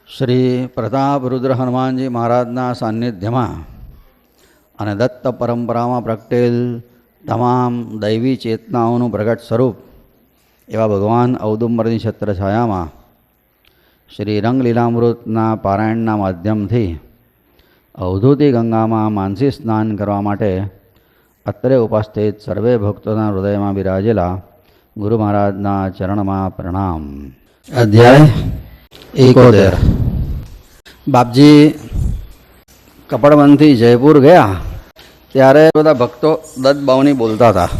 શ્રી પ્રતાપરુદ્ર હનુમાનજી મહારાજના સાનિધ્યમાં અને દત્ત પરંપરામાં પ્રગટેલ તમામ દૈવી ચેતનાઓનું પ્રગટ સ્વરૂપ એવા ભગવાન ઔદુંબરની છત્રછાયામાં શ્રી રંગલીલામૃતના પારાયણના માધ્યમથી અવધૂતિ ગંગામાં માનસી સ્નાન કરવા માટે અત્રે ઉપસ્થિત સર્વે ભક્તોના હૃદયમાં બિરાજેલા ગુરુ મહારાજના ચરણમાં પ્રણામ. અધ્યાય 71. બાપજી કપડવનથી જયપુર ગયા ત્યારે બધા ભક્તો દત્ત બાવની બોલતા હતા.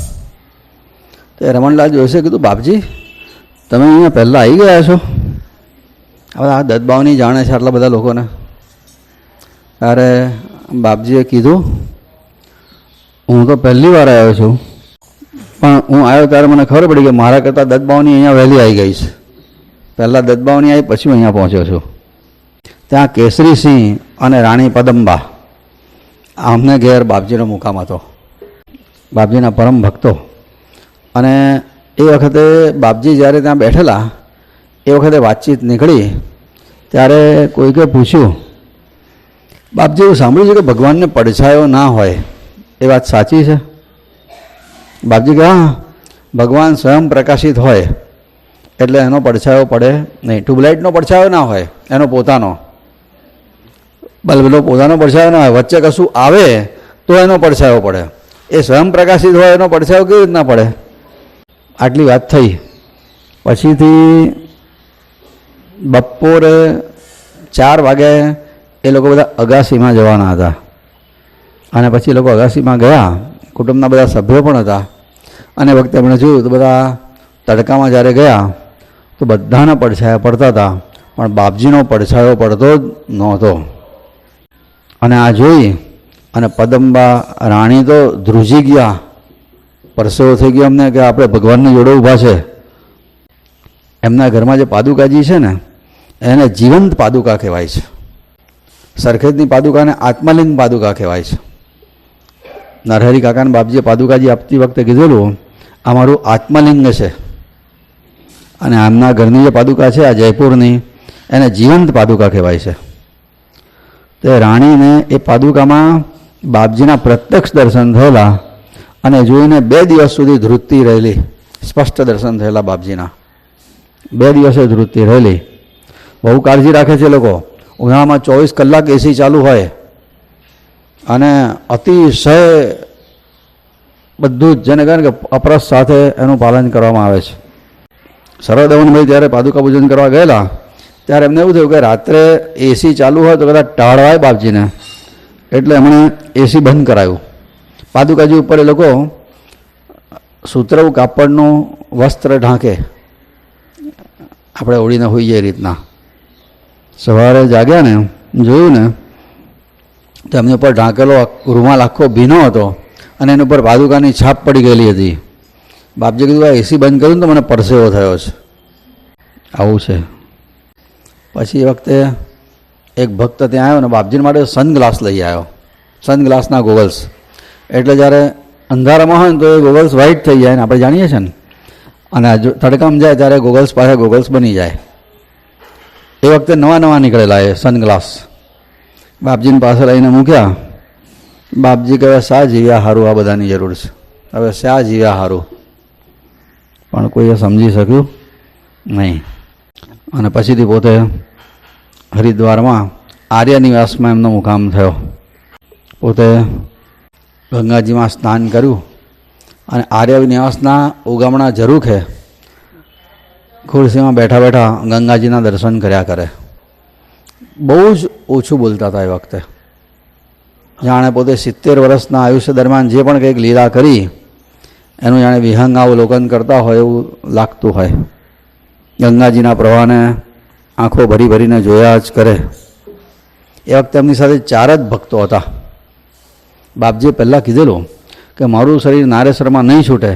તે રમણલાલ જોઈશે કીધું, બાપજી તમે અહીંયા પહેલાં આવી ગયા છો? હવે આ દત્ત બાવની જાણે છે આટલા બધા લોકોને. ત્યારે બાપજીએ કીધું, હું તો પહેલી વાર આવ્યો છું, પણ હું આવ્યો ત્યારે મને ખબર પડી કે મારા કરતાં દત્ત બાવની અહીંયા વહેલી આવી ગઈ છે. પહેલાં દત્ત બાવની આવી, પછી અહીંયા પહોંચ્યો છું. ત્યાં કેસરીસિંહ અને રાણી પદંબા આમને ઘેર બાપજીનો મુકામ હતો, બાપજીના પરમ ભક્તો. અને એ વખતે બાપજી જ્યારે ત્યાં બેઠેલા એ વખતે વાતચીત નીકળી ત્યારે કોઈકે પૂછ્યું, બાપજી એવું સાંભળ્યું છે કે ભગવાનને પડછાયો ના હોય, એ વાત સાચી છે? બાપજી કહે, હા, ભગવાન સ્વયં પ્રકાશિત હોય એટલે એનો પડછાયો પડે નહીં. ટ્યુબલાઇટનો પડછાયો ના હોય, એનો પોતાનો. બલ્બનો પોતાનો પડછાયો ના હોય, વચ્ચે કશું આવે તો એનો પડછાયો પડે. એ સ્વયં પ્રકાશિત હોય એનો પડછાયો કેવી રીતના પડે? આટલી વાત થઈ. પછીથી બપોરે 4 વાગે એ લોકો બધા અગાસીમાં જવાના હતા. અને પછી એ લોકો અગાસીમાં ગયા, કુટુંબના બધા સભ્યો પણ હતા. અને વખતે એમણે જોયું તો બધા તડકામાં જ્યારે ગયા તો બધાના પડછાયા પડતા હતા, પણ બાપજીનો પડછાયો પડતો જ નહોતો. અને આ જોઈ અને પદંબા રાણી તો ધ્રુજી ગયા, પરસેવો થઈ ગયો અમને કે આપણે ભગવાનની જોડે ઊભા છે. એમના ઘરમાં જે પાદુકાજી છે ને એને જીવંત પાદુકા કહેવાય છે. સરખેજની પાદુકાને આત્મલિંગ પાદુકા કહેવાય છે. નરહરી કાકાને બાપજીએ પાદુકાજી આપતી વખતે કીધેલું, આ મારું આત્મલિંગ છે. અને આમના ઘરની જે પાદુકા છે આ જયપુરની, એને જીવંત પાદુકા કહેવાય છે. તે રાણીને એ પાદુકામાં બાપજીના પ્રત્યક્ષ દર્શન થયેલા અને જોઈને 2 દિવસ સુધી ધ્રુજતી રહેલી. સ્પષ્ટ દર્શન થયેલા બાપજીના, 2 દિવસે ધ્રુજતી રહેલી. બહુ કાળજી રાખે છે લોકો. ઉનાળામાં 24 કલાક એસી ચાલુ હોય અને અતિશય બધું જ જેને કહે કે અપરસ સાથે એનું પાલન કરવામાં આવે છે. સર્વદેવનભાઈ ત્યારે પાદુકા પૂજન કરવા ગયેલા ત્યારે એમને એવું થયું કે રાત્રે એસી ચાલુ હોય તો કદાચ ટાળવાય બાપજીને, એટલે એમણે એસી બંધ કરાવ્યું. પાદુકાજી ઉપર એ લોકો સૂત્રવ કાપડનું વસ્ત્ર ઢાંકે, આપણે ઓળીને હોઈએ એ રીતના. સવારે જાગ્યા ને જોયું ને તો એમની ઉપર ઢાંકેલો રૂમાલ આખો ભીનો હતો અને એની ઉપર પાદુકાની છાપ પડી ગયેલી હતી. બાપજી કીધું, આ એસી બંધ કર્યું ને તો મને પરસેવો થયો છે. આવું છે. પછી એ વખતે એક ભક્ત ત્યાં આવ્યો ને બાપજી માટે સનગ્લાસ લઈ આવ્યો, સનગ્લાસના ગોગલ્સ. એટલે જ્યારે અંધારામાં હોય ને તો એ ગોગલ્સ વ્હાઇટ થઈ જાય ને આપણે જાણીએ છીએ ને, અને તડકામાં જાય ત્યારે ગોગલ્સ પાસે ગોગલ્સ બની જાય. એ વખતે નવા નીકળેલા એ સનગ્લાસ બાપજીની પાસે લઈને મૂક્યા. બાપજી કહે, શા જીવ્યા સારું, આ બધાની જરૂર છે, હવે શા જીવ્યા સારું. પણ કોઈએ સમજી શક્યું નહીં. અને પછીથી પોતે હરિદ્વારમાં આર્ય નિવાસમાં એમનો મુકામ થયો. પોતે ગંગાજીમાં સ્નાન કર્યું અને આર્ય નિવાસના ઉગામણા ઝરૂખે ખુરશીમાં બેઠા બેઠા ગંગાજીના દર્શન કર્યા કરે. બહુ જ ઓછું બોલતા હતા એ વખતે. જાણે પોતે 70 વર્ષના આયુષ્ય દરમિયાન જે પણ કંઈક લીલા કરી એનું જાણે વિહંગાવલોકન કરતા હોય એવું લાગતું હોય. ગંગાજીના પ્રવાહને આંખો ભરી ભરીને જોયા જ કરે. એ વખતે એમની સાથે 4 જ ભક્તો હતા. બાપજીએ પહેલાં કીધેલું કે મારું શરીર નારેસરમાં નહીં છૂટે,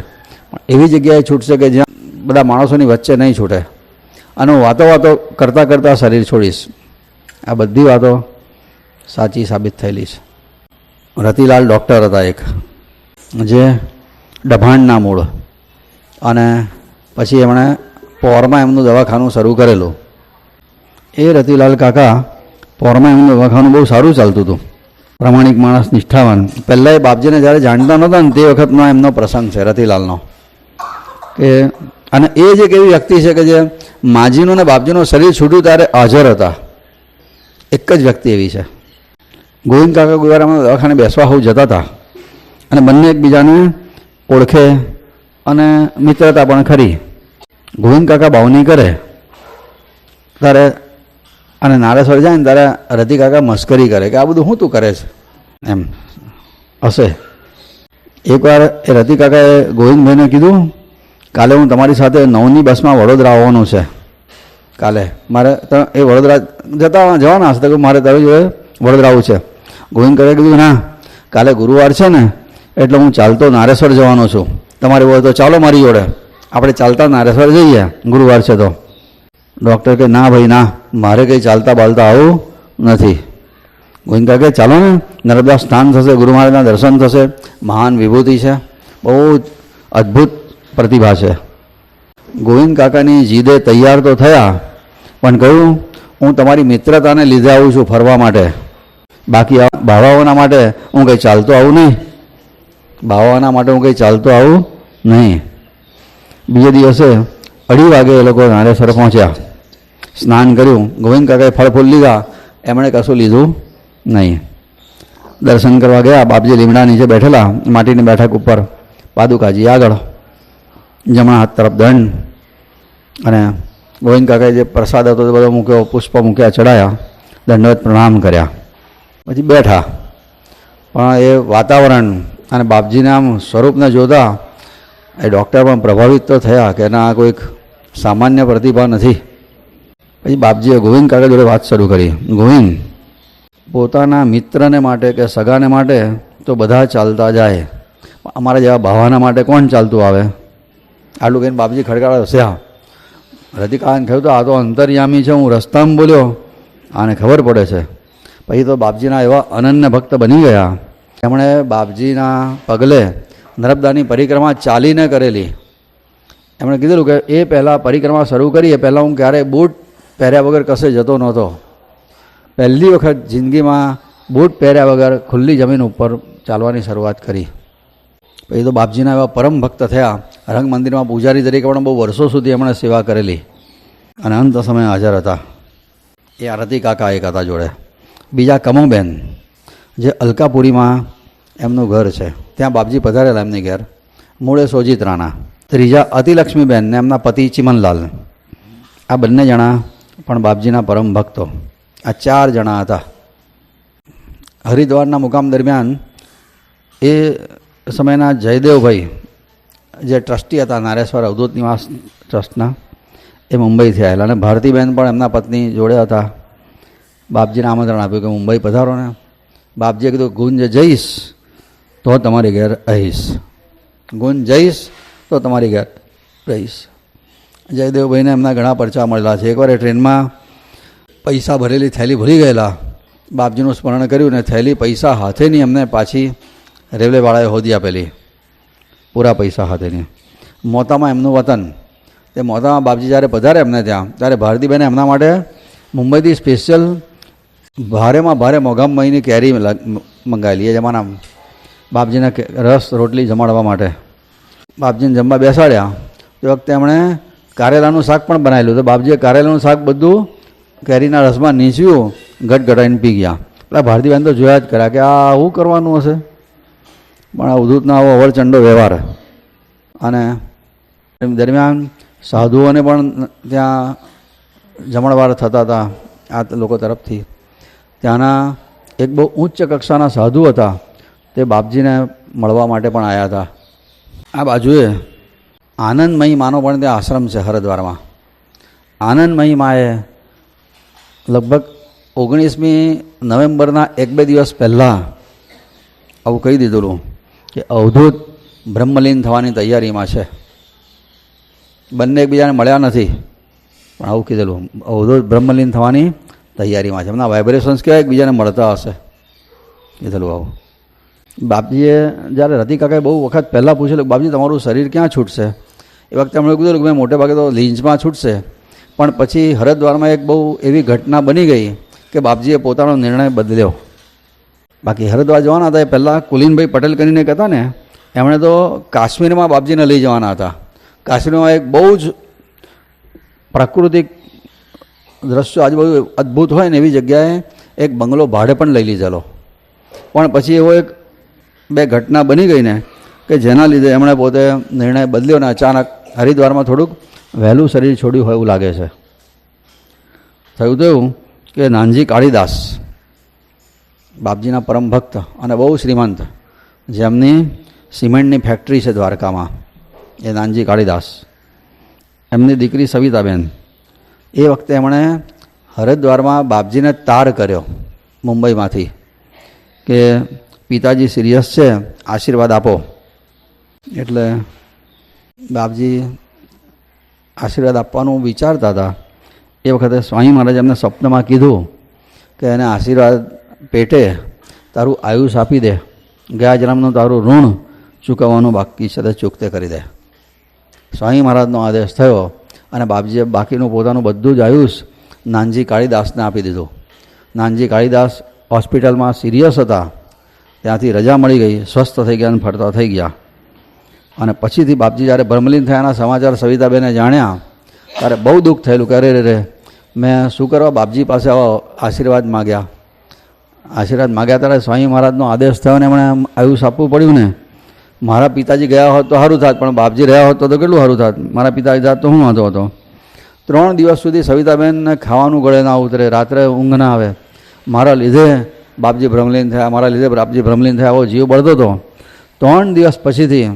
પણ એવી જગ્યાએ છૂટશે કે જ્યાં બધા માણસોની વચ્ચે નહીં છૂટે. અને હું વાતો કરતાં કરતાં શરીર છોડીશ. આ બધી વાતો સાચી સાબિત થયેલી છે. રતિલાલ ડૉક્ટર હતા એક, જે ડભાણના મૂળ, અને પછી એમણે પોરમાં એમનું દવાખાનું શરૂ કરેલું. એ રતિલાલ કાકા પોરમાં એમનું દવાખાનું બહુ સારું ચાલતું હતું, પ્રામાણિક માણસ, નિષ્ઠાવાન. પહેલાં એ બાપજીને જ્યારે જાણતા નહોતા ને તે વખતનો એમનો પ્રસંગ છે રતિલાલનો. કે અને એ જ એક એવી વ્યક્તિ છે કે જે માજીનું ને બાપજીનું શરીર છૂટ્યું ત્યારે હાજર હતા. એક જ વ્યક્તિ એવી છે. ગોવિંદ કાકા ગુવારામાં દવાખાને બેસવા હોવ જતા હતા અને બંને એકબીજાને ઓળખે અને મિત્રતા પણ ખરી. ગોવિંદ કાકા બાવની કરે ત્યારે અને નારેશ્વર જાય ને ત્યારે રતિ કાકા મસ્કરી કરે કે આ બધું શું તું કરે છે એમ હશે. એકવાર એ રતિ કાકાએ ગોવિંદભાઈને કીધું, કાલે હું તમારી સાથે 9ની બસમાં વડોદરા આવવાનું છે. કાલે મારે એ વડોદરા જવાના હશે તો મારે તારી જોડે વડોદરા આવવું છે. ગોવિંદ કાકાએ કીધું ના, કાલે ગુરુવાર છે ને એટલે હું ચાલતો નારેશ્વર જવાનો છું, તમારે હોય તો ચાલો મારી જોડે, આપણે ચાલતા નારેશ્વર જઈએ, ગુરુવાર છે તો. ડૉક્ટર કે ના ભાઈ ના, મારે કંઈ ચાલતા બાલતા આવું નથી. ગોવિંદ કાકા કે ચાલો ને, નર્મદા સ્નાન થશે, ગુરુ મહારાજના દર્શન થશે, મહાન વિભૂતિ છે, બહુ જ અદ્ભુત પ્રતિભા છે. ગોવિંદ કાકાની જીદે તૈયાર તો થયા પણ કહ્યું હું તમારી મિત્રતાને લીધે આવું છું ફરવા માટે, બાકી બાવાઓના માટે હું કંઈ ચાલતો આવું નહીં, બાવાઓના માટે હું કંઈ ચાલતો આવું નહીં. બીજે દિવસે 2:30 વાગે એ લોકો નારેશ્વર પહોંચ્યા, સ્નાન કર્યું. ગોવિંદ કાકાએ ફળ ફૂલ લીધા, એમણે કશું લીધું નહીં. દર્શન કરવા ગયા. બાપજી લીમડા નીચે બેઠેલા માટીની બેઠક ઉપર, પાદુકાજી આગળ, જમણા હાથ તરફ દંડ, અને ગોવિંદ કાકાએ જે પ્રસાદ હતો તે બધો મૂક્યો, પુષ્પ મૂક્યા, ચડાયા, દંડવત પ્રણામ કર્યા, પછી બેઠા. પણ એ વાતાવરણ અને બાપજીના આમ સ્વરૂપને જોતા એ ડૉક્ટર પણ પ્રભાવિત તો થયા કે ના કોઈક સામાન્ય પ્રતિભા નથી. પછી બાપજીએ ગોવિંદ કાકા જોડે વાત શરૂ કરી. ગોવિંદ, પોતાના મિત્રને માટે કે સગાને માટે તો બધા ચાલતા જાય, અમારા જેવા ભાવાના માટે કોણ ચાલતું આવે? આટલું કહીને બાપજી ખડકાડા હસ્યા. રતિકાકાને કહ્યું તો આ તો અંતર્યામી છે, હું રસ્તામાં બોલ્યો, આને ખબર પડે છે. પછી તો બાપજીના એવા અનન્ય ભક્ત બની ગયા. એમણે બાપજીના પગલે નર્મદાની પરિક્રમા ચાલીને કરેલી. એમણે કીધેલું કે એ પહેલાં પરિક્રમા શરૂ કરી એ પહેલાં હું ક્યારેય બૂટ પહેર્યા વગર કશે જતો નહોતો. પહેલી વખત જિંદગીમાં બૂટ પહેર્યા વગર ખુલ્લી જમીન ઉપર ચાલવાની શરૂઆત કરી. પછી તો બાપજીના એવા પરમ ભક્ત થયા. રંગ મંદિરમાં પૂજારી તરીકે પણ બહુ વર્ષો સુધી એમણે સેવા કરેલી અને અંત સમયે હાજર હતા. એ રતિ કાકા એક હતા જોડે. બીજા કમોબેન, જે અલકાપુરીમાં એમનું ઘર છે, ત્યાં બાપજી પધારેલા એમની ઘેર, મૂળે સોજીત રાણા. ત્રીજા અતિલક્ષ્મીબેન ને એમના પતિ ચિમનલાલ. આ બંને જણા પણ બાપજીના પરમ ભક્તો. આ 4 જણા હતા. હરિદ્વારના મુકામ દરમિયાન એ સમયના જયદેવભાઈ, જે ટ્રસ્ટી હતા નારેશ્વર અવધૂત નિવાસ ટ્રસ્ટના, એ મુંબઈથી આવેલા અને ભારતીબેન પણ એમના પત્ની જોડે હતા. બાપજીને આમંત્રણ આપ્યું કે મુંબઈ પધારો ને. બાપજીએ કીધું ગુંજ જઈશ તો તમારી ઘેર રહીશ, ગુંજ જઈશ તો તમારી ઘેર રહીશ. જયદેવભાઈને એમના ઘણા પરચા મળેલા છે. એકવાર એ ટ્રેનમાં પૈસા ભરેલી થેલી ભૂલી ગયેલા, બાપજીનું સ્મરણ કર્યું ને થેલી પૈસા હાથેની એમને પાછી રેલવેવાળાએ હોદી આપેલી, પૂરા પૈસા હાથેની. મોતામાં એમનું વતન. તે મોતામાં બાપજી જ્યારે પધારે એમને ત્યાં, ત્યારે ભારતીબેને એમના માટે મુંબઈથી સ્પેશિયલ ભારેમાં ભારે મોઘામાં મહિની કેરી મંગાવેલી. એ જમાનામાં બાપજીને રસ રોટલી જમાડવા માટે. બાપજીને જમવા બેસાડ્યા તે વખતે એમણે કારેલાનું શાક પણ બનાવેલું. તો બાપજીએ કારેલાનું શાક બધું કેરીના રસમાં નીચવ્યું, ગટગટાઈને પી ગયા. પેલા ભારતીબેન તો જોયા જ કર્યા કે આ શું કરવાનું હશે, પણ આ ઉદ્ધતનો આવો અવરચંડો વ્યવહાર. અને દરમિયાન સાધુઓને પણ ત્યાં જમણવાર થતા હતા આ લોકો તરફથી. ત્યાંના એક બહુ ઉચ્ચ કક્ષાના સાધુ હતા, તે બાપજીને મળવા માટે પણ આવ્યા હતા. આ બાજુએ આનંદમયી માનો પણ ત્યાં આશ્રમ છે હરિદ્વારમાં. આનંદમયી માએ લગભગ 19મી નવેમ્બરના 1-2 દિવસ પહેલાં આવું કહી દીધેલું કે અવધૂત બ્રહ્મલીન થવાની તૈયારીમાં છે. બંને એકબીજાને મળ્યા નથી, પણ આવું કીધેલું અવધૂત બ્રહ્મલીન થવાની તૈયારીમાં છે. એમના વાઇબ્રેશન્સ કેવા એકબીજાને મળતા હશે, કીધેલું આવું. બાપજીએ જ્યારે રતિ કાકાએ બહુ વખત પહેલાં પૂછેલું બાપજી તમારું શરીર ક્યાં છૂટશે, એ વખતે એમણે કીધેલું કે મેં મોટે ભાગે તો લીંચમાં છૂટશે, પણ પછી હરિદ્વારમાં એક બહુ એવી ઘટના બની ગઈ કે બાપજીએ પોતાનો નિર્ણય બદલ્યો. બાકી હરિદ્વાર જવાના હતા એ પહેલાં કુલીનભાઈ પટેલ કરીને કહેતા ને, એમણે તો કાશ્મીરમાં બાપજીને લઈ જવાના હતા. કાશ્મીરમાં એક બહુ જ પ્રાકૃતિક દ્રશ્યો આજુબાજુ અદ્ભુત હોય ને એવી જગ્યાએ એક બંગલો ભાડે પણ લઈ લીધેલો. પણ પછી એવો એક બે ઘટના બની ગઈ ને કે જેના લીધે એમણે પોતે નિર્ણય બદલ્યો ને અચાનક હરિદ્વારમાં થોડુંક વહેલું શરીર છોડ્યું હોય એવું લાગે છે. થયું તો એવું કે નાનજી કાળીદાસ બાપજીના પરમ ભક્ત અને બહુ શ્રીમંત, જેમની સિમેન્ટની ફેક્ટરી છે દ્વારકામાં, એ નાનજી કાળીદાસ, એમની દીકરી સવિતાબેન, એ વખતે એમણે હરિદ્વારમાં બાપજીને તાર કર્યો મુંબઈમાંથી કે પિતાજી સિરિયસ છે, આશીર્વાદ આપો. એટલે બાપજી આશીર્વાદ આપવાનું વિચારતા હતા. એ વખતે સ્વામી મહારાજ એમને સ્વપ્નમાં કીધું કે એને આશીર્વાદ પેટે તારું આયુષ આપી દે, ગયા જન્મનું તારું ઋણ ચૂકવવાનું બાકી છે તે ચૂકતે કરી દે. સ્વામી મહારાજનો આદેશ થયો અને બાપજીએ બાકીનું પોતાનું બધું જ આયુષ નાનજી કાળીદાસને આપી દીધું. નાનજી કાળીદાસ હોસ્પિટલમાં સિરિયસ હતા, ત્યાંથી રજા મળી ગઈ, સ્વસ્થ થઈ ગયા અને ફરતા થઈ ગયા. અને પછીથી બાપજી જ્યારે બ્રહ્મલીન થયાના સમાચાર સવિતાબેને જાણ્યા ત્યારે બહુ દુઃખ થયેલું કે અરે રે મેં શું કરવા બાપજી પાસે આશીર્વાદ માગ્યા. આશીર્વાદ માગ્યા ત્યારે સ્વામી મહારાજનો આદેશ થયો ને એમણે આયુષ આપવું પડ્યું ને. મારા પિતાજી ગયા હોત તો સારું થાત, પણ બાપજી રહ્યા હોત તો કેટલું સારું થાત. મારા પિતાજી જાત તો હું વાંધો હતો. 3 દિવસ સુધી સવિતાબેનને ખાવાનું ગળે ના ઉતરે, રાત્રે ઊંઘ ના આવે. મારા લીધે બાપજી બ્રહ્મલીન થયા, મારા લીધે બાપજી બ્રહ્મલીન થયા, આવો જીવ બળતો હતો. 3 દિવસ પછીથી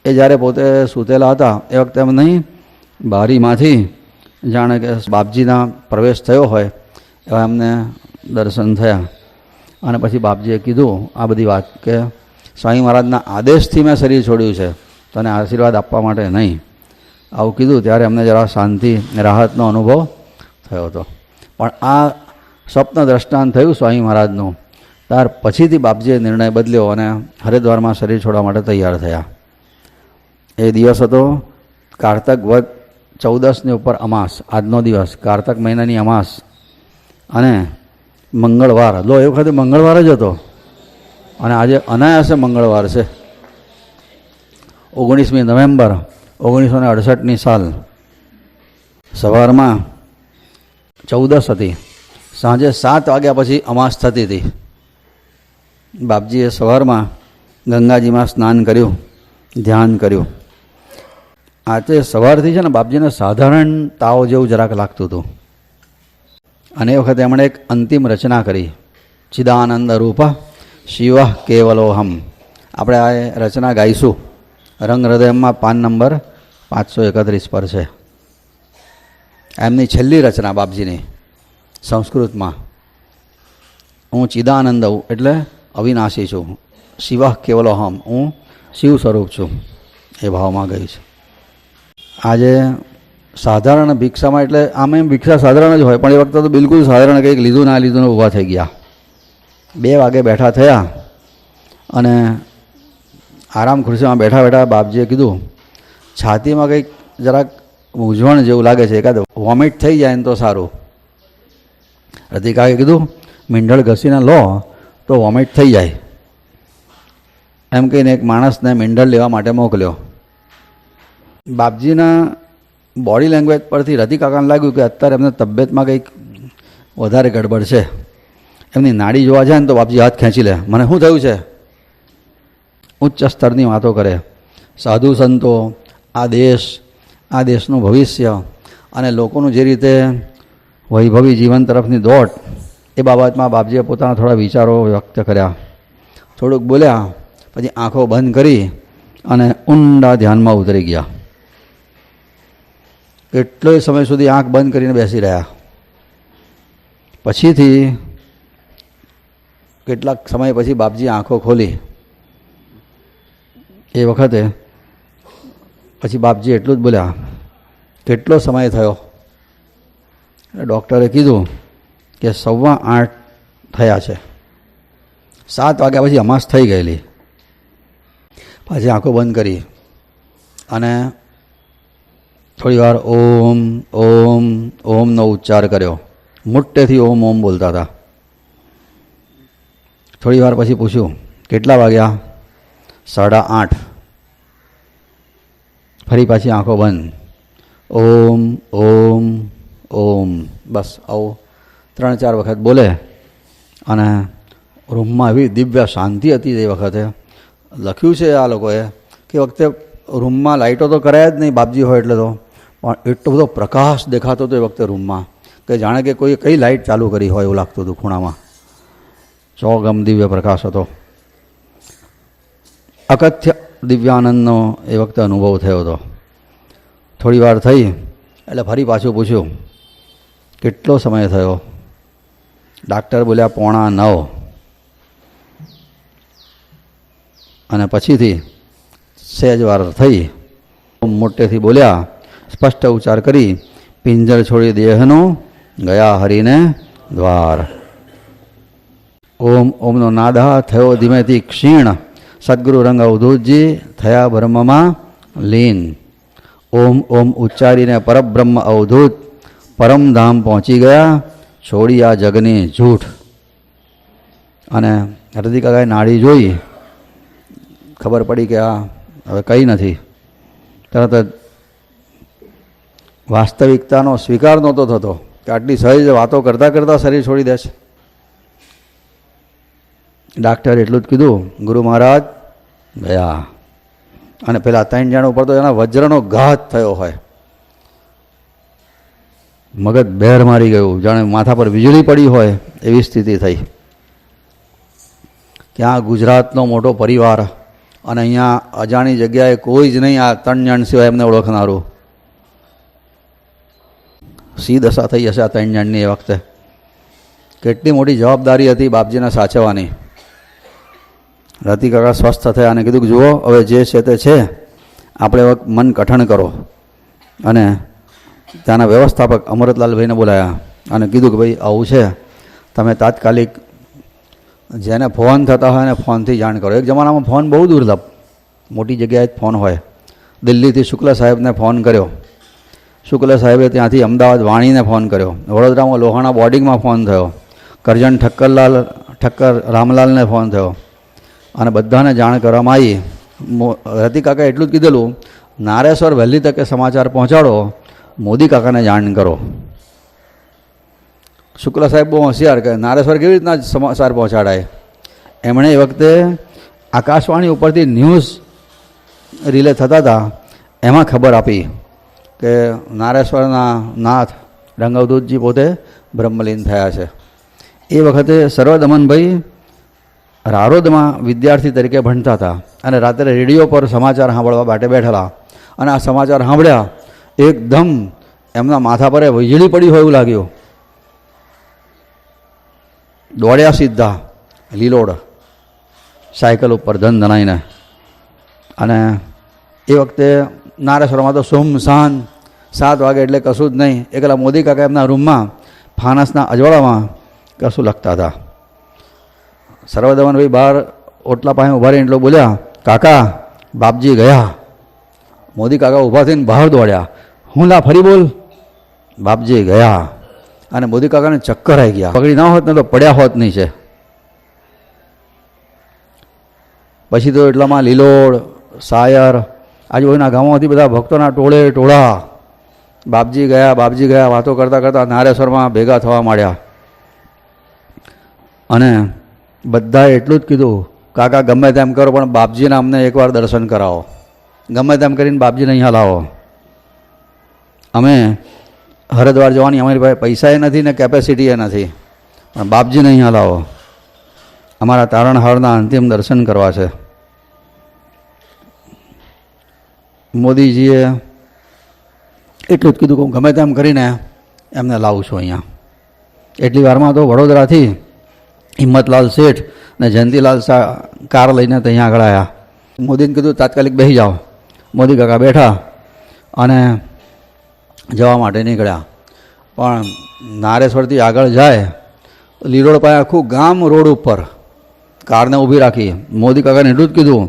એ જ્યારે પોતે સૂતેલા હતા એ વખતે એમ નહીં બારીમાંથી જાણે કે બાપજીના પ્રવેશ થયો હોય એવા એમને દર્શન થયા. અને પછી બાપજીએ કીધું આ બધી વાત કે સ્વામી મહારાજના આદેશથી મેં શરીર છોડ્યું છે, તને આશીર્વાદ આપવા માટે નહીં. આવું કીધું ત્યારે એમને જરા શાંતિ રાહતનો અનુભવ થયો હતો. પણ આ સ્વપ્ન દ્રષ્ટાંત થયું સ્વામી મહારાજનું, ત્યાર પછીથી બાપજીએ નિર્ણય બદલ્યો અને હરિદ્વારમાં શરીર છોડવા માટે તૈયાર થયા. એ દિવસ હતો કારતક વદ 14ની ઉપર અમાસ, આજનો દિવસ કારતક મહિનાની અમાસ અને મંગળવાર. લો એ વખતે મંગળવાર જ હતો અને આજે અનાયાસે મંગળવાર છે. 19મી નવેમ્બર 1968ની સાલ. સવારમાં 14 હતી, સાંજે 7 વાગ્યા પછી અમાસ થતી હતી. બાપજીએ સવારમાં ગંગાજીમાં સ્નાન કર્યું, ધ્યાન કર્યું. આજે સવારથી છે ને બાપજીને સાધારણ તાવ જેવું જરાક લાગતું હતું. અને એ વખતે એમણે એક અંતિમ રચના કરી, ચિદાનંદ રૂપ શિવ કેવલોહમ. આપણે આ રચના ગાઈશું. રંગ હૃદયમાં પાન નંબર 531 પર છે. એમની છેલ્લી રચના બાપજીની સંસ્કૃતમાં. હું ચિદાનંદ એટલે અવિનાશી છું, શિવ કેવલોહમ હું શિવ સ્વરૂપ છું, એ ભાવમાં ગઈ છે. આજે સાધારણ ભિક્ષામાં એટલે આમ એમ ભિક્ષા સાધારણ જ હોય, પણ એ વખતે તો બિલકુલ સાધારણ કંઈક લીધું ના લીધું ને ઊભા થઈ ગયા. 2 વાગે બેઠા થયા અને આરામ ખુરશીમાં બેઠા બેઠા બાપજીએ કીધું છાતીમાં કંઈક જરાક મૂંઝવણ જેવું લાગે છે, એકાદ વોમિટ થઈ જાય ને તો સારું. રતિકાએ કીધું મીંઢળ ઘસીને લો તો વોમિટ થઈ જાય. એમ કહીને એક માણસને મીંઢળ લેવા માટે મોકલ્યો. બાપજીના બોડી લેંગ્વેજ પરથી રતિકાકાને લાગ્યું કે અત્યારે એમને તબિયતમાં કંઈક વધારે ગડબડ છે. એમની નાડી જોવા જાય ને તો બાપજી હાથ ખેંચી લે, મને શું થયું છે? ઉચ્ચ સ્તરની વાતો કરે. સાધુ સંતો, આ દેશનું ભવિષ્ય અને લોકોનું જે રીતે વૈભવી જીવન તરફની દોડ, એ બાબતમાં બાપજીએ પોતાના થોડા વિચારો વ્યક્ત કર્યા. થોડુંક બોલ્યા, પછી આંખો બંધ કરી અને ઊંડા ધ્યાનમાં ઉતરી ગયા. કેટલોય સમય સુધી આંખ બંધ કરીને બેસી રહ્યા. પછીથી કેટલાક સમય પછી બાપજી આંખો ખોલી. એ વખતે પછી બાપજી એટલું જ બોલ્યા, કેટલો સમય થયો? ડૉક્ટરે કીધું કે 8:15 થયા છે. 7 વાગ્યા પછી અમાસ થઈ ગયેલી. પછી આંખો બંધ કરી અને થોડી વાર ઓમ ઓમ ઓમનો ઉચ્ચાર કર્યો. મોટેથી ઓમ ઓમ બોલતા હતા. થોડી વાર પછી પૂછ્યું, કેટલા વાગ્યા? 8:30. ફરી પાછી આંખો બંધ. ઓમ ઓમ ઓમ, બસ આવું 3-4 વખત બોલે. અને રૂમમાં એવી દિવ્ય શાંતિ હતી. એ વખતે લખ્યું છે આ લોકોએ કે વખતે રૂમમાં લાઇટો તો કરાય જ નહીં, બાપજી હોય એટલે તો, પણ એટલો બધો પ્રકાશ દેખાતો હતો એ વખતે રૂમમાં કે જાણે કે કોઈ કઈ લાઇટ ચાલુ કરી હોય એવું લાગતું હતું. ખૂણામાં ચોગમ દિવ્ય પ્રકાશ હતો. અકથ્ય દિવ્યાનંદનો એ વખતે અનુભવ થયો હતો. થોડી વાર થઈ એટલે ફરી પાછું પૂછ્યું, કેટલો સમય થયો? ડાક્ટર બોલ્યા 8:45. અને પછીથી સહેજ વાર થઈ મોટેથી બોલ્યા, સ્પષ્ટ ઉચ્ચાર કરી, પિંજર છોડી દેહનો ગયા હરીને દ્વાર. ઓમ ઓમનો નાદા થયો ધીમેથી ક્ષીણ. સદગુરુ રંગ અવધૂતજી થયા બ્રહ્મમાં લીન. ઓમ ઓમ ઉચ્ચારીને પરબ્રહ્મ અવધૂત પરમધામ પહોંચી ગયા, છોડી આ જગની જૂઠ. અને હરદી કાકાએ નાડી જોઈ, ખબર પડી કે આ હવે કંઈ નથી. તરત જ વાસ્તવિકતાનો સ્વીકાર નહોતો થતો કે આટલી સહજ વાતો કરતાં કરતાં શરીર છોડી દે છે. ડાક્ટરે એટલું જ કીધું, ગુરુ મહારાજ ગયા. અને પેલા 3 જણ ઉપર તો એના વજ્રનો ઘાત થયો હોય. મગજ બહેર મારી ગયું, જાણે માથા પર વીજળી પડી હોય એવી સ્થિતિ થઈ. ત્યાં ગુજરાતનો મોટો પરિવાર અને અહીંયા અજાણી જગ્યાએ કોઈ જ નહીં, આ 3 જણ સિવાય એમને ઓળખનારું. સી દશા થઈ હશે આ 3 જણની એ વખતે. કેટલી મોટી જવાબદારી હતી બાપજીને સાચવવાની. રતિ કાકા સ્વસ્થ થયા અને કીધું કે જુઓ હવે જે છે તે છે, આપણે મન કઠણ કરો. અને ત્યાંના વ્યવસ્થાપક અમૃતલાલભાઈને બોલાયા અને કીધું કે ભાઈ આવું છે, તમે તાત્કાલિક જેને ફોન થતા હોય એને ફોનથી જાણ કરો. એક જમાનામાં ફોન બહુ દુર્લભ, મોટી જગ્યાએ જ ફોન હોય. દિલ્હીથી શુક્લ સાહેબને ફોન કર્યો, શુક્લ સાહેબે ત્યાંથી અમદાવાદ વાણીને ફોન કર્યો, વડોદરામાં લોહાણા બોર્ડિંગમાં ફોન થયો, કરજણ ઠક્કર રામલાલને ફોન થયો અને બધાને જાણ કરવામાં આવી. રતિ કાકાએ એટલું જ કીધેલું, નારેશ્વર વહેલી તકે સમાચાર પહોંચાડો, મોદી કાકાને જાણ કરો. શુક્લ સાહેબ બહુ હોશિયાર કે નારેશ્વર કેવી રીતના સમાચાર પહોંચાડાય. એમણે એ વખતે આકાશવાણી ઉપરથી ન્યૂઝ રિલે થતા હતા, એમાં ખબર આપી કે નારેશ્વરના નાથ રંગઅવધૂતજી પોતે બ્રહ્મલીન થયા છે. એ વખતે સર્વદમનભાઈ રારોદમાં વિદ્યાર્થી તરીકે ભણતા હતા અને રાત્રે રેડિયો પર સમાચાર સાંભળવા માટે બેઠેલા. અને આ સમાચાર સાંભળ્યા, એકદમ એમના માથા પર વીજળી પડી હોય એવું લાગ્યું. દોડ્યા સીધા લીલોડ સાયકલ ઉપર ધનાઈને. અને એ વખતે નારેશ્વરમાં તો સુમસાન, 7 વાગે એટલે કશું જ નહીં. એકલા મોદી કાકા એમના રૂમમાં ફાનસના અજવાળામાં કશું લખતા હતા. સર્વદમનભાઈ બહાર ઓટલા પાસે ઊભા રહીને એટલો બોલ્યા, કાકા બાપજી ગયા. મોદી કાકા ઊભા થઈને બહાર દોડ્યા. હું લા ફરી બોલ. બાપજી ગયા. અને મોદી કાકાને ચક્કર આવી ગયા. પકડી ના હોત ને તો પડ્યા હોત નહીં છે. પછી તો એટલામાં લીલોડ, સાયર, આજુબાજુના ગામોમાંથી બધા ભક્તોના ટોળા બાપજી ગયા વાતો કરતાં કરતાં નારેશ્વરમાં ભેગા થવા માંડ્યા. અને બધાએ એટલું જ કીધું, કાકા ગમે તેમ કરો પણ બાપજીને અમને એકવાર દર્શન કરાવો. ગમે તેમ કરીને બાપજીને અહીંયા લાવો. અમે હરિદ્વાર જવાની અમારી પાસે પૈસા નથી ને કેપેસિટી નથી, પણ બાપજીને અહીંયા લાવો. અમારા તારણહારના અંતિમ દર્શન કરવા છે. મોદીજીએ એટલું જ કીધું કે હું ગમે તેમ કરીને એમને લાવું છું અહીંયા. એટલી વારમાં તો વડોદરાથી હિંમતલાલ શેઠ ને જયંતિલાલ શાહ કાર લઈને ત્યાં આગળ આવ્યા. મોદીને કીધું તાત્કાલિક બેસી જાઓ. મોદી કાકા બેઠા અને જવા માટે નીકળ્યા. પણ નારેશ્વરથી આગળ જાય, લીલોડ પાસે આખું ગામ રોડ ઉપર કારને ઊભી રાખી. મોદી કાકાને એટલું જ કીધું,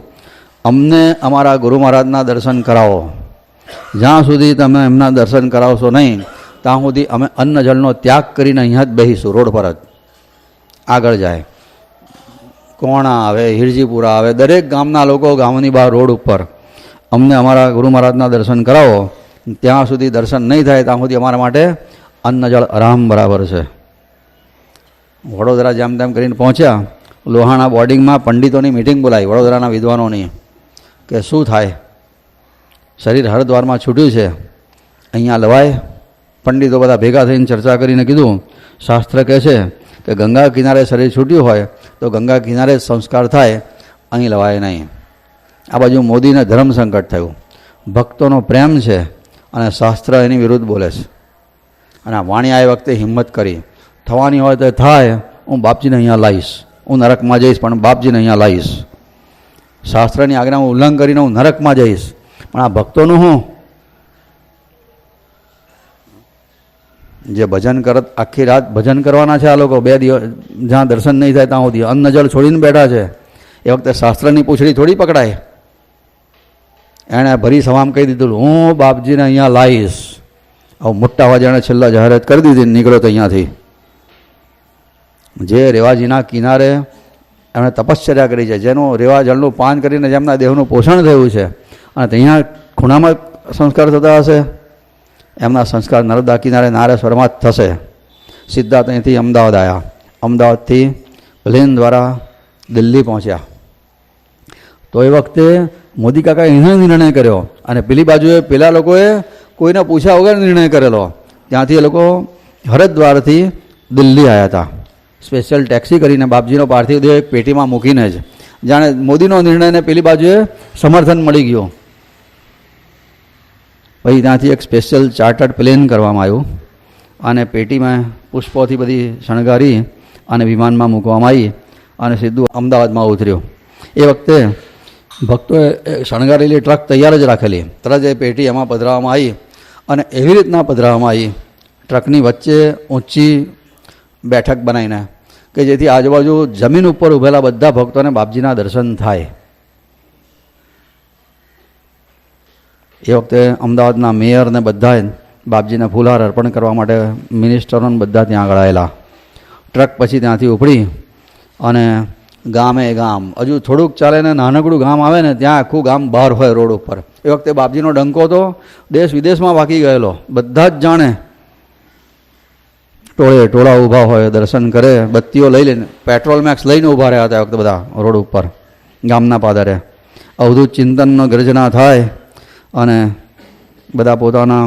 અમને અમારા ગુરુ મહારાજના દર્શન કરાવો. જ્યાં સુધી તમે એમના દર્શન કરાવશો નહીં ત્યાં સુધી અમે અન્ન જળનો ત્યાગ કરીને અહીંયા જ બેસીશું, રોડ પર જ. આગળ જાય, કોણા આવે, હિરજીપુરા આવે, દરેક ગામના લોકો ગામની બહાર રોડ ઉપર અમને અમારા ગુરુ મહારાજના દર્શન કરાવો. ત્યાં સુધી દર્શન નહીં થાય ત્યાં સુધી અમારા માટે અન્ન જળ આરામ બરાબર છે. વડોદરા જેમ તેમ કરીને પહોંચ્યા. લોહાણા બોર્ડિંગમાં પંડિતોની મિટિંગ બોલાવી, વડોદરાના વિદ્વાનોની, કે શું થાય, શરીર હરદ્વારમાં છૂટ્યું છે, અહીંયા લવાય. પંડિતો બધા ભેગા થઈને ચર્ચા કરીને કીધું, શાસ્ત્ર કહે છે કે ગંગા કિનારે શરીર છૂટ્યું હોય તો ગંગા કિનારે જ સંસ્કાર થાય, અહીં લવાય નહીં. આ બાજુ મોદીને ધર્મ સંકટ થયું, ભક્તોનો પ્રેમ છે અને શાસ્ત્ર એની વિરુદ્ધ બોલે છે. અને આ વાણિયાએ વખતે હિંમત કરી, થવાની હોય તો થાય, હું બાપજીને અહીંયા લાવીશ, હું નરકમાં જઈશ પણ બાપજીને અહીંયા લાવીશ. શાસ્ત્રની આજ્ઞાનું ઉલ્લંઘન કરીને હું નરકમાં જઈશ, પણ આ ભક્તોનું હું જે ભજન કરત, આખી રાત ભજન કરવાના છે આ લોકો, 2 દિવસ જ્યાં દર્શન નહીં થાય ત્યાં સુધી અન્ન જળ છોડીને બેઠા છે. એ વખતે શાસ્ત્રની પૂંછડી થોડી પકડાય. એણે ભરી સભામાં કહી દીધું, હું બાપજીને અહીંયા લાવીશ. આવું મોટા અવાજે એણે છેલ્લા જાહેરાત કરી દીધી, નીકળ્યો તો અહીંયાથી. જે રેવાજીના કિનારે એમણે તપશ્ચર્યા કરી છે, જેનું રેવા જળનું પાન કરીને જેમના દેહનું પોષણ થયું છે, અને ત્યાં ખૂણામાં સંસ્કાર થતા હશે, એમના સંસ્કાર નર્મદા કિનારે નારેશ્વરમાં જ થશે. સીધા ત્યાંથી અમદાવાદ આવ્યા, અમદાવાદથી પ્લેન દ્વારા દિલ્હી પહોંચ્યા. તો એ વખતે મોદી કાકાએ એનો નિર્ણય કર્યો, અને પેલી બાજુએ પેલા લોકોએ કોઈને પૂછ્યા વગર નિર્ણય કરેલો. ત્યાંથી એ લોકો હરિદ્વારથી દિલ્હી આવ્યા હતા, સ્પેશિયલ ટેક્સી કરીને બાપજીનો પાર્થિવ દેહ એક પેટીમાં મૂકીને જ, જાણે મોદીનો નિર્ણયને પેલી બાજુએ સમર્થન મળી ગયું. પછી ત્યાંથી એક સ્પેશિયલ ચાર્ટર્ડ પ્લેન કરવામાં આવ્યું અને પેટીમાં પુષ્પોથી બધી શણગારી અને વિમાનમાં મૂકવામાં આવી અને સીધું અમદાવાદમાં ઉતર્યું. એ વખતે ભક્તોએ શણગારેલી ટ્રક તૈયાર જ રાખેલી, તરત એ પેટી એમાં પધરાવવામાં આવી અને એવી રીતના પધરાવવામાં આવી, ટ્રકની વચ્ચે ઊંચી બેઠક બનાવીને, કે જેથી આજુબાજુ જમીન ઉપર ઊભેલા બધા ભક્તોને બાપજીના દર્શન થાય. એ વખતે અમદાવાદના મેયરને બધા બાપજીને ફૂલહાર અર્પણ કરવા માટે મિનિસ્ટરોને બધા ત્યાં આગળ આવેલા. ટ્રક પછી ત્યાંથી ઉપડી અને ગામે ગામ, હજુ થોડુંક ચાલે ને નાનકડું ગામ આવે ને ત્યાં આખું ગામ બહાર હોય રોડ ઉપર. એ વખતે બાપજીનો ડંકો તો દેશ વિદેશમાં વાગી ગયેલો, બધા જ જાણે. ટોળે ટોળા ઊભા હોય, દર્શન કરે, બત્તીઓ લઈ લઈને, પેટ્રોલ મેક્સ લઈને ઊભા રહ્યા હતા એ વખતે બધા રોડ ઉપર ગામના પાદરે. અવધૂત ચિંતનનો ગર્જના થાય અને બધા પોતાના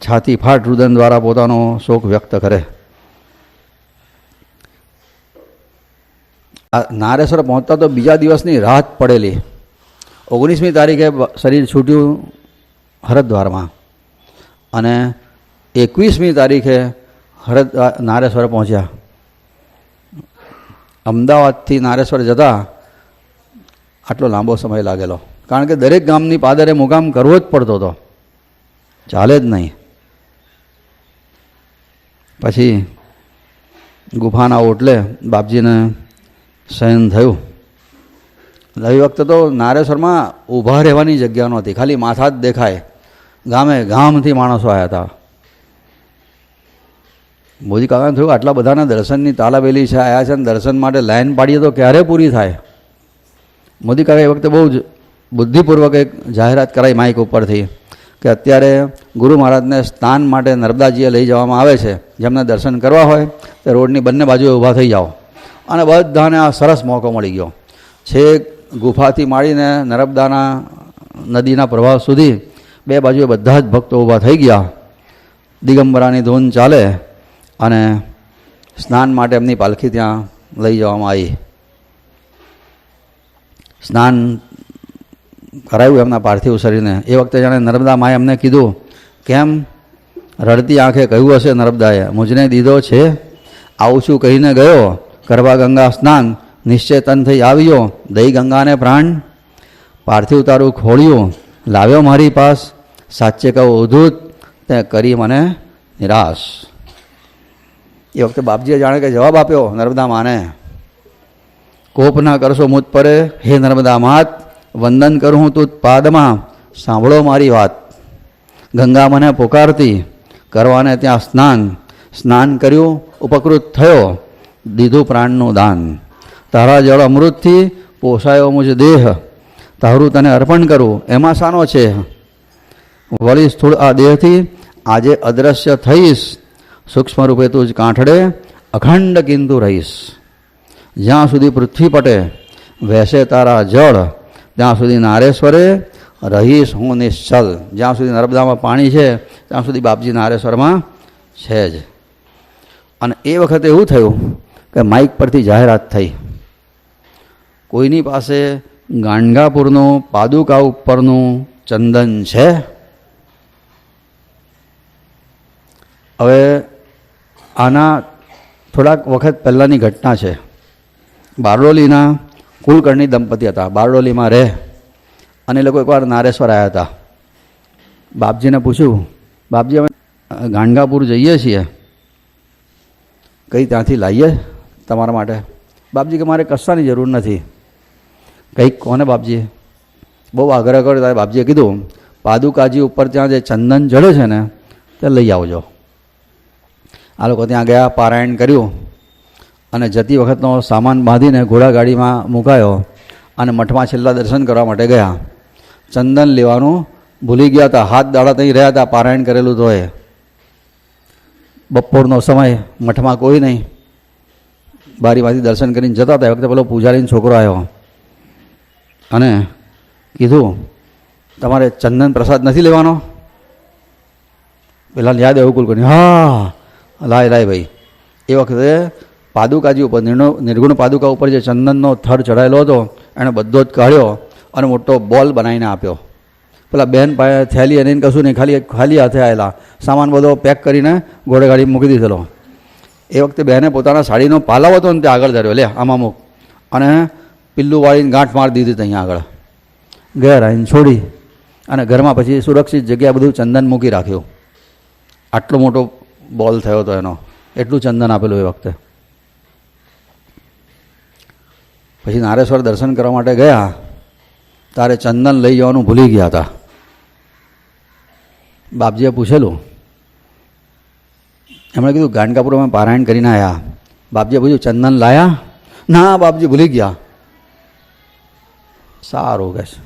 છાતી ફાટ રુદન દ્વારા પોતાનો શોક વ્યક્ત કરે. આ નારેશ્વર પહોંચતા તો બીજા દિવસની રાત પડેલી. 19મી તારીખે શરીર છૂટ્યું હરિદ્વારમાં અને 21મી તારીખે નારેશ્વર પહોંચ્યા. અમદાવાદથી નારેશ્વર જતા આટલો લાંબો સમય લાગેલો, કારણ કે દરેક ગામની પાદરે મુકામ કરવો જ પડતો હતો, ચાલે જ નહીં. પછી ગુફાના ઓટલે બાપજીને શયન થયું. એ વખતે તો નારેશ્વરમાં ઊભા રહેવાની જગ્યા નહોતી, ખાલી માથા જ દેખાય. ગામે ગામથી માણસો આવ્યા હતા. મોદી કાકાને થયું આટલા બધાના દર્શનની તાલાવેલી છે, આવ્યા છે, દર્શન માટે લાઈન પાડીએ તો ક્યારે પૂરી થાય. મોદી કાકા એ વખતે બહુ જ બુદ્ધિપૂર્વક એક જાહેરાત કરાઈ માઇક ઉપરથી કે અત્યારે ગુરુ મહારાજને સ્નાન માટે નર્મદાજીએ લઈ જવામાં આવે છે, જેમને દર્શન કરવા હોય તે રોડની બંને બાજુએ ઊભા થઈ જાઓ. અને બધાને આ સરસ મોકો મળી ગયો. છેક ગુફાથી માંડીને નર્મદાના નદીના પ્રવાહ સુધી 2 બાજુએ બધા જ ભક્તો ઊભા થઈ ગયા. દિગંબરાની ધૂન ચાલે અને સ્નાન માટે એમની પાલખી ત્યાં લઈ જવામાં આવી. સ્નાન કરાવ્યું એમના પાર્થિવ શરીરને. એ વખતે જાણે નર્મદા માએ એમને કીધું, કેમ રડતી આંખે કહ્યું હશે નર્મદાએ, મુજને દીધો છે, આવું છું કહીને ગયો, કરવા ગંગા સ્નાન, નિશ્ચય તન થઈ આવ્યો, દઈ ગંગાને પ્રાણ, પાર્થિવ તારું ખોળ્યું, લાવ્યો મારી પાસ, સાચે કહું ઉધૂત, તે કરી મને નિરાશ. એ વખતે બાપજીએ જાણે કે જવાબ આપ્યો નર્મદા માને, કોપ ના કરશો મુજ પરે, હે નર્મદા માત, વંદન કરું હું તું પાદમાં, સાંભળો મારી વાત. ગંગા મને પુકારતી, કરવાને ત્યાં સ્નાન. સ્નાન કર્યું, ઉપકૃત થયો, દીધું પ્રાણનું દાન. તારા જળ અમૃતથી પોસાયો મુજ દેહ, તારું તને અર્પણ કરું એમાં શાનો છે. વળી સ્થૂળ આ દેહથી આજે અદ્રશ્ય થઈશ, સૂક્ષ્મ રૂપે તું જ કાંઠડે અખંડ કિંતુ રહીશ. જ્યાં સુધી પૃથ્વી પટે વહેશે તારા જળ, ત્યાં સુધી નારેશ્વરે રહીશ હું નિશ્ચલ. જ્યાં સુધી નર્મદામાં પાણી છે ત્યાં સુધી બાપજી નારેશ્વરમાં છે જ. અને એ વખતે એવું થયું કે માઇક પરથી જાહેરાત થઈ, કોઈની પાસે ગાણગાપુરનું પાદુકા ઉપરનું ચંદન છે? હવે આના થોડાક વખત પહેલાંની ઘટના છે. બારડોલીના કુલકર્ણી દંપતી હતા, બારડોલીમાં રહે, અને એ લોકો એકવાર નારેશ્વર આવ્યા હતા. બાપજીને પૂછ્યું, બાપજી અમે ગાણગાપુર જઈએ છીએ, કંઈ ત્યાંથી લાવીએ તમારા માટે? બાપજી કે મારે કશાની જરૂર નથી. કંઈક કોને બાપજી? બહુ આગ્રહ કર્યો ત્યારે બાપજીએ કીધું, પાદુકાજી ઉપર ત્યાં જે ચંદન જડે છે ને તે લઈ આવજો. આ લોકો ત્યાં ગયા, પારાયણ કર્યું, અને જતી વખતનો સામાન બાંધીને ઘોડાગાડીમાં મુકાયો અને મઠમાં છેલ્લા દર્શન કરવા માટે ગયા. ચંદન લેવાનું ભૂલી ગયા હતા, હાથ દાડા ત્યાં રહ્યા હતા પારાયણ કરેલું તો એ. બપોરનો સમય, મઠમાં કોઈ નહીં, બારીમાંથી દર્શન કરીને જતા હતા. એ વખતે પેલો પૂજારીનો છોકરો આવ્યો અને કીધું, તમારે ચંદન પ્રસાદ નથી લેવાનો? પેલા યાદ એવું કુલકર્ણી, હા લાય ભાઈ. એ વખતે પાદુકાજી ઉપર, નિર્ગુણ પાદુકા ઉપર જે ચંદનનો થર ચડાયેલો હતો એણે બધો જ કાઢ્યો અને મોટો બોલ બનાવીને આપ્યો. પેલા બેન પાસે થેલી અને કશું નહીં, ખાલી હાથે આવેલા, સામાન બધો પેક કરીને ઘોડેગાડી મૂકી દીધેલો. એ વખતે બહેને પોતાના સાડીનો પાલાવ હતો ને તે આગળ ધર્યો, લે આમાં મૂક, અને પિલ્લું વાળીને ગાંઠ મારી દીધી ત્યાં આગળ. ઘેર આવીને છોડી અને ઘરમાં પછી સુરક્ષિત જગ્યાએ બધું ચંદન મૂકી રાખ્યું. આટલો મોટો બોલ થયો હતો એનો, એટલું ચંદન આપેલું એ વખતે. પછી નારેશ્વર દર્શન કરવા માટે ગયા ત્યારે ચંદન લઈ જવાનું ભૂલી ગયા હતા. બાપજીએ પૂછેલું, એમણે કીધું ગાણગાપુર અમે પારાયણ કરીને આવ્યા. બાપજીએ પૂછ્યું, ચંદન લાયા? ના બાપજી ભૂલી ગયા. સારું કહે છે.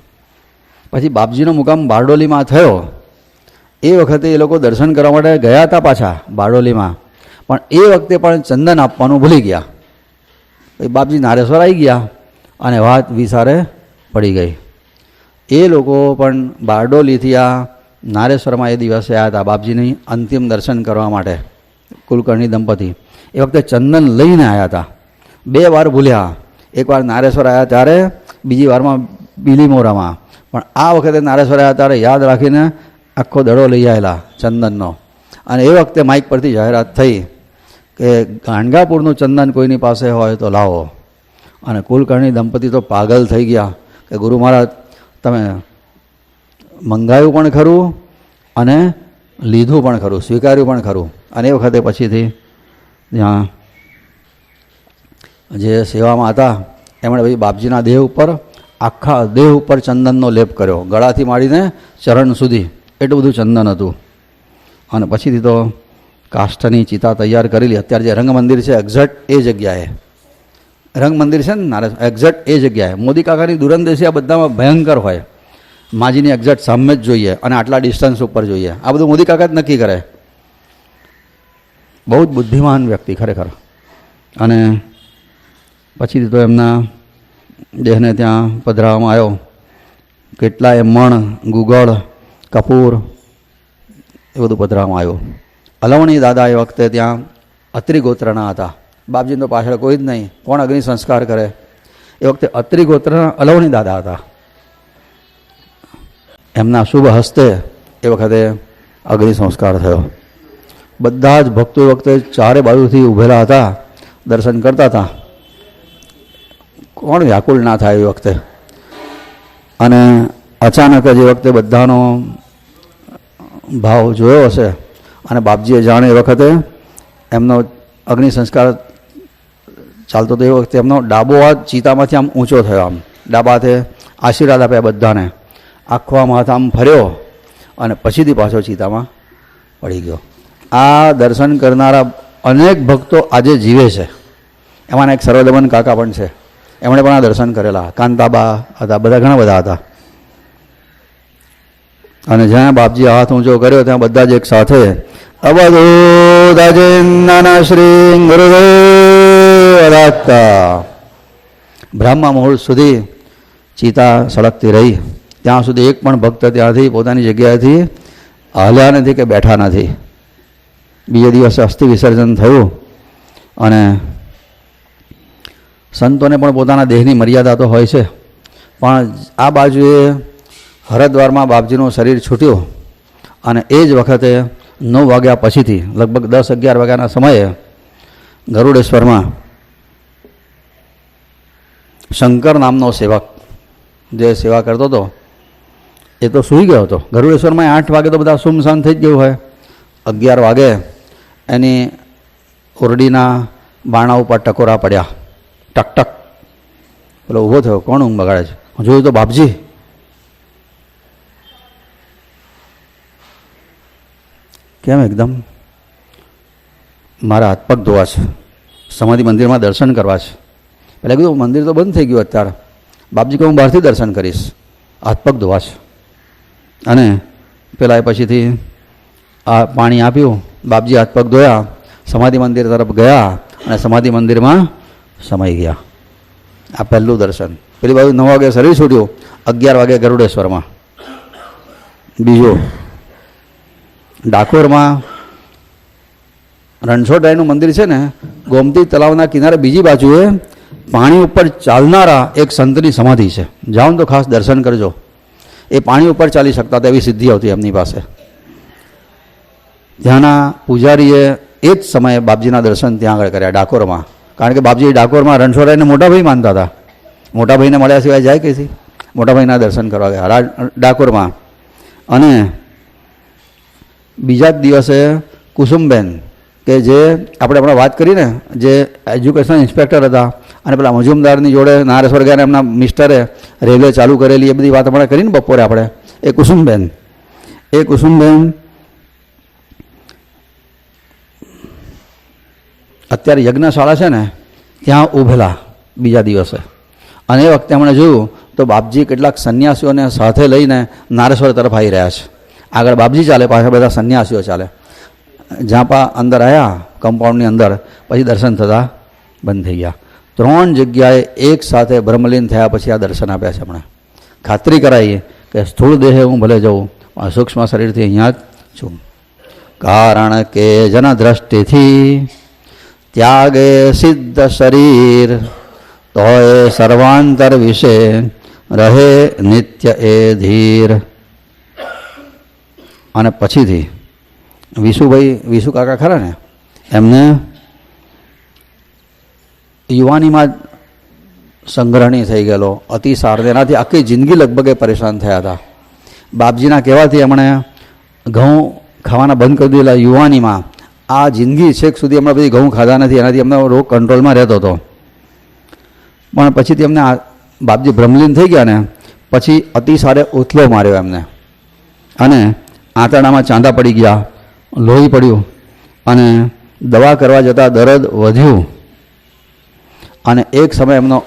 પછી બાપજીનો મુકામ બારડોલીમાં થયો. એ વખતે એ લોકો દર્શન કરવા માટે ગયા હતા પાછા બારડોલીમાં, પણ એ વખતે પણ ચંદન આપવાનું ભૂલી ગયા. બાપજી નારેશ્વર આવી ગયા અને વાત વિસારે પડી ગઈ. એ લોકો પણ બારડોલીથી આ નારેશ્વરમાં એ દિવસે આવ્યા હતા બાપજીની અંતિમ દર્શન કરવા માટે, કુલકર્ણી દંપતી. એ વખતે ચંદન લઈને આવ્યા હતા. 2 વાર ભૂલ્યા, એકવાર નારેશ્વર આવ્યા ત્યારે, બીજી વારમાં બીલીમોરામાં. પણ આ વખતે નારેશ્વર આવ્યા ત્યારે યાદ રાખીને આખો દડો લઈ આવેલા ચંદનનો. અને એ વખતે માઇક પરથી જાહેરાત થઈ કે ગાણગાપુરનું ચંદન કોઈની પાસે હોય તો લાવો. અને કુલકર્ણી દંપતી તો પાગલ થઈ ગયા કે ગુરુ મહારાજ તમે મંગાવ્યું પણ ખરું અને લીધું પણ ખરું, સ્વીકાર્યું પણ ખરું. અને એ વખતે પછીથી ત્યાં જે સેવામાં હતા એમણે પછી બાપજીના દેહ ઉપર, આખા દેહ ઉપર ચંદનનો લેપ કર્યો, ગળાથી માંડીને ચરણ સુધી એટલું બધું ચંદન હતું. અને પછીથી તો કાષ્ઠની ચિતા તૈયાર કરેલી. અત્યારે જે રંગ મંદિર છે એક્ઝેક્ટ એ જગ્યાએ, રંગ મંદિર છે ને નારે, એક્ઝેક્ટ એ જગ્યાએ. મોદી કાકાની દૂરંદેશી આ બધામાં ભયંકર હોય. માજીની એક્ઝેક્ટ સામે જ જોઈએ અને આટલા ડિસ્ટન્સ ઉપર જોઈએ. આ બધું મોદી કાકા જ નક્કી કરે. બહુ જ બુદ્ધિમાન વ્યક્તિ ખરેખર. અને પછીથી તો એમના દેહને ત્યાં પધરાવવામાં આવ્યો. કેટલાય મણ, ગુગળ, કપૂર એ બધું પધરાવવામાં આવ્યું. અલવણી દાદા એ વખતે ત્યાં અત્રિ ગોત્રના હતા. બાપજીને તો પાછળ કોઈ જ નહીં, કોણ અગ્નિ સંસ્કાર કરે? એ વખતે અત્રિ ગોત્રના અલવણી દાદા હતા. એમના શુભ હસ્તે એ વખતે અગ્નિ સંસ્કાર થયો. બધા જ ભક્તો એ વખતે ચારે બાજુથી ઊભેલા હતા, દર્શન કરતા હતા. કોણ વ્યાકુળ ના થાય એ વખતે. અને અચાનક જ એ વખતે બધાનો ભાવ જોયો હશે. અને બાપજીએ જાણે એ વખતે એમનો અગ્નિ સંસ્કાર ચાલતો હતો. એ વખતે એમનો ડાબો હાથ ચિતામાંથી આમ ઊંચો થયો, આમ ડાબા હાથે આશીર્વાદ આપ્યા બધાને. આખો આમ હાથ આમ ફર્યો અને પછીથી પાછો ચિતામાં પડી ગયો. આ દર્શન કરનારા અનેક ભક્તો આજે જીવે છે. એમાંના એક સર્વદમન કાકા પણ છે, એમણે પણ આ દર્શન કરેલા. કાંતાબા હતા, બધા ઘણા બધા હતા. અને જ્યાં બાપજી હાથ ઊંચો કર્યો ત્યાં બધા જ એક સાથે અવધૂત અજેન્દ્રના શ્રી ગુરુદેવ દત્તા. બ્રહ્મા મુહૂર્ત સુધી ચિતા સળગતી રહી. ત્યાં સુધી એક પણ ભક્ત ત્યાંથી પોતાની જગ્યાએથી હલ્યા નથી કે બેઠા નથી. બીજે દિવસે અસ્થિ વિસર્જન થયું અને સંતોને પણ પોતાના દેહની મર્યાદા તો હોય છે, પણ આ બાજુએ હરદ્વારમાં બાપજીનું શરીર છૂટ્યું અને એ જ વખતે 9 વાગ્યા પછીથી લગભગ 10-11 વાગ્યાના સમયે ગરુડેશ્વરમાં શંકર નામનો સેવક જે સેવા કરતો હતો એ તો સૂઈ ગયો હતો. ગરુડેશ્વરમાં 8 વાગે તો બધા સુમસાન થઈ જ ગયું હોય. 11 વાગે એની ઓરડીના બારણા ઉપર ટકોરા પડ્યા, ટક ટક. પેલો ઊભો થયો, કોણ ઊંઘ બગાડે છે? જોયું તો બાપજી. કેમ એકદમ? મારા હાથ પગ ધોવા છે, સમાધિ મંદિરમાં દર્શન કરવા છે. પહેલાં કીધું મંદિર તો બંધ થઈ ગયું અત્યારે. બાપજી કે હું બહારથી દર્શન કરીશ, હાથ પગ ધોવા છે. અને પેલા એ પછીથી આ પાણી આપ્યું, બાપજી હાથ પગ ધોયા, સમાધિ મંદિર તરફ ગયા અને સમાધિ મંદિરમાં સમાઈ ગયા. આ પહેલું દર્શન. પેલી બાજુ 9 વાગે શરીર છૂટ્યું, 11 વાગે ગરુડેશ્વરમાં. બીજું ડાકોરમાં રણછોડરાયનું મંદિર છે ને, ગોમતી તલાવના કિનારે બીજી બાજુએ પાણી ઉપર ચાલનારા એક સંતની સમાધિ છે. જાઓ ને તો ખાસ દર્શન કરજો. એ પાણી ઉપર ચાલી શકતા હતા, એવી સિદ્ધિ આવતી એમની પાસે. ત્યાંના પૂજારીએ એ જ સમયે બાપજીના દર્શન ત્યાં આગળ કર્યા ડાકોરમાં. કારણ કે બાપજી ડાકોરમાં રણછોડરાયને મોટા ભાઈ માનતા હતા. મોટા ભાઈને મળ્યા સિવાય જાય કઈથી? મોટા ભાઈના દર્શન કરવા ગયા ડાકોરમાં. અને બીજા જ દિવસે કુસુમબેન કે જે આપણે હમણાં વાત કરીને, જે એજ્યુકેશન ઇન્સ્પેક્ટર હતા અને પેલા મજુમદારની જોડે નારેશ્વર ગયા એમના મિસ્ટરે રેલવે ચાલુ કરેલી, એ બધી વાત હમણાં કરીને બપોરે આપણે, એ કુસુમબેન અત્યારે યજ્ઞશાળા છે ને ત્યાં ઊભેલા બીજા દિવસે. અને એ વખતે એમણે જોયું તો બાપજી કેટલાક સંન્યાસીઓને સાથે લઈને નારેશ્વર તરફ આવી રહ્યા છે. આગળ બાપજી ચાલે, પાછળ બધા સંન્યાસીઓ ચાલે. ઝાંપા અંદર આવ્યા કમ્પાઉન્ડની અંદર, પછી દર્શન થતાં બંધ થઈ ગયા. 3 જગ્યાએ એક સાથે બ્રહ્મલીન થયા પછી આ દર્શન આપ્યા છે. હમણાં ખાતરી કરાવી કે સ્થૂળ દેહે હું ભલે જઉં, પણ સૂક્ષ્મ શરીરથી અહીંયા જ છું. કારણ કે જન દ્રષ્ટિથી ત્યાગે સિદ્ધ શરીર, તો એ સર્વાંતર વિશે રહે નિત્ય એ ધીર. અને પછીથી વિસુ કાકા ખરા ને, એમને યુવાનીમાં સંગ્રહણી થઈ ગયેલો અતિસાર, તેનાથી આખી જિંદગી લગભગ એ પરેશાન થયા હતા. બાપજીના કહેવાથી એમણે ઘઉં ખાવાના બંધ કરી દીધેલા યુવાનીમાં. આ જિંદગી છેક સુધી એમણે બધી ઘઉં ખાધા નથી, એનાથી એમનો રોગ કંટ્રોલમાં રહેતો હતો. પણ પછીથી એમને બાપજી બ્રહ્મલીન થઈ ગયા ને પછી અતિસારે ઉથલો માર્યો એમને, અને આંતરડામાં ચાંદા પડી ગયા, લોહી પડ્યું, અને દવા કરવા જતાં દર્દ વધ્યું. અને એક સમય એમનો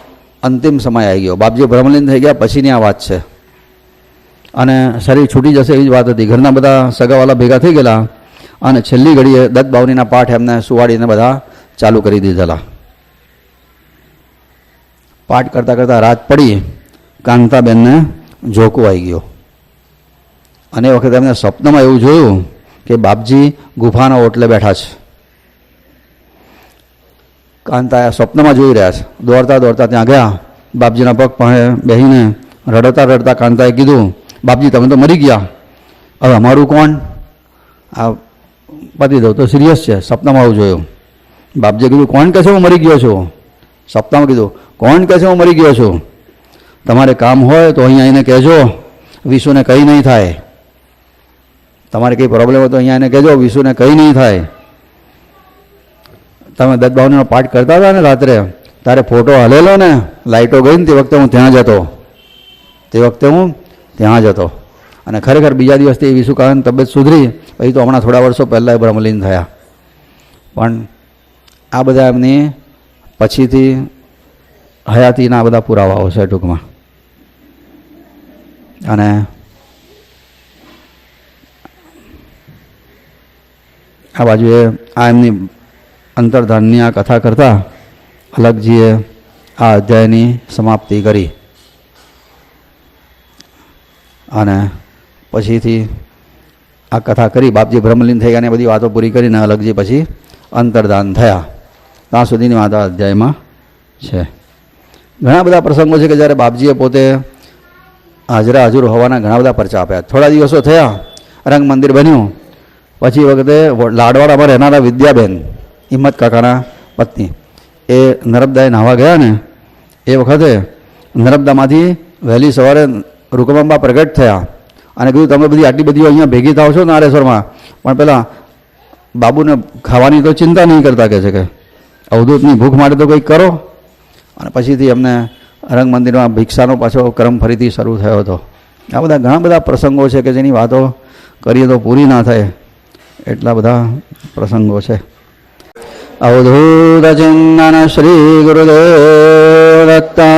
અંતિમ સમય આવી ગયો. બાપજી બ્રહ્મલીન થઈ ગયા પછીની આ વાત છે. અને શરીર છૂટી જશે એવી જ વાત હતી. ઘરના બધા સગાવાલા ભેગા થઈ ગયેલા અને છેલ્લી ઘડીએ દત્ત બાવનીના પાઠ એમને સુવાડીને બધા ચાલુ કરી દીધેલા. પાઠ કરતાં કરતાં રાત પડી, કાંતાબેનને ઝોકું આવી ગયો. અને એ વખતે એમને સ્વપ્નમાં એવું જોયું કે બાપજી ગુફાના ઓટલે બેઠા છે. કાંતા સ્વપ્નમાં જોઈ રહ્યા છે. દોડતા દોડતા ત્યાં ગયા, બાપજીના પગ પાસે બેસીને રડતા રડતા કાંતાએ કીધું, બાપજી તમે તો મરી ગયા, હવે અમારું કોણ? આ પતી દઉં તો સિરિયસ છે. સપનામાં આવું જોયું. બાપજીએ કીધું, કોણ કહે છે હું મરી ગયો છું? સપનામાં કીધું, કોણ કહે છે હું મરી ગયો છું? તમારે કામ હોય તો અહીંયા આવીને કહેજો, વિશુને કંઈ નહીં થાય. તમારે કંઈ પ્રોબ્લેમ હોય તો અહીંયા એને કહેજો, વિશુને કંઈ નહીં થાય. તમે દત્ત બાવનીનો પાઠ કરતા હતા ને રાત્રે, તારે ફોટો હલેલો ને, લાઇટો ગઈ ને તે વખતે હું ત્યાં જ હતો. તે વખતે હું ત્યાં જ હતો. અને ખરેખર બીજા દિવસથી વિશુકાનંદ તબિયત સુધરી, પછી તો હમણાં થોડા વર્ષો પહેલાં બ્રહ્મલીન થયા. પણ આ બધા એમની પછીથી હયાતીના બધા પુરાવાઓ છે ટૂંકમાં. અને આ બાજુએ આ એમની અંતર્ધાનની આ કથા કરતાં અલગજીએ આ અધ્યાયની સમાપ્તિ કરી. અને પછીથી આ કથા કરી, બાપજી બ્રહ્મલીન થઈ ગયા અને બધી વાતો પૂરી કરીને અલગજી પછી અંતર્ધાન થયા. ત્યાં સુધીની વાત આ અધ્યાયમાં છે. ઘણા બધા પ્રસંગો છે કે જ્યારે બાપજીએ પોતે હાજરા હજુર હોવાના ઘણા બધા પરચા આપ્યા. થોડા દિવસો થયા, રંગ મંદિર બન્યું. પછી વખતે લાડવાડામાં રહેનારા વિદ્યાબેન, હિંમત કાકાના પત્ની, એ નર્મદાએ નાહવા ગયા ને એ વખતે નર્મદામાંથી વહેલી સવારે રૂકમાબા પ્રગટ થયા અને કીધું તમે બધી આટલી બધી અહીંયા ભેગી થાવ છો નારેશ્વરમાં, પણ પેલા બાબુને ખાવાની તો ચિંતા નહીં કરતા, કહે છે કે અવધૂતની ભૂખ માટે તો કંઈક કરો. અને પછીથી એમને રંગ મંદિરમાં ભિક્ષાનો પાછો ક્રમ ફરીથી શરૂ થયો હતો. આ બધા ઘણા બધા પ્રસંગો છે કે જેની વાતો કરીએ તો પૂરી ના થાય, એટલા બધા પ્રસંગો છે. અવધૂત ચિંતન શ્રી ગુરુદેવ દત્તા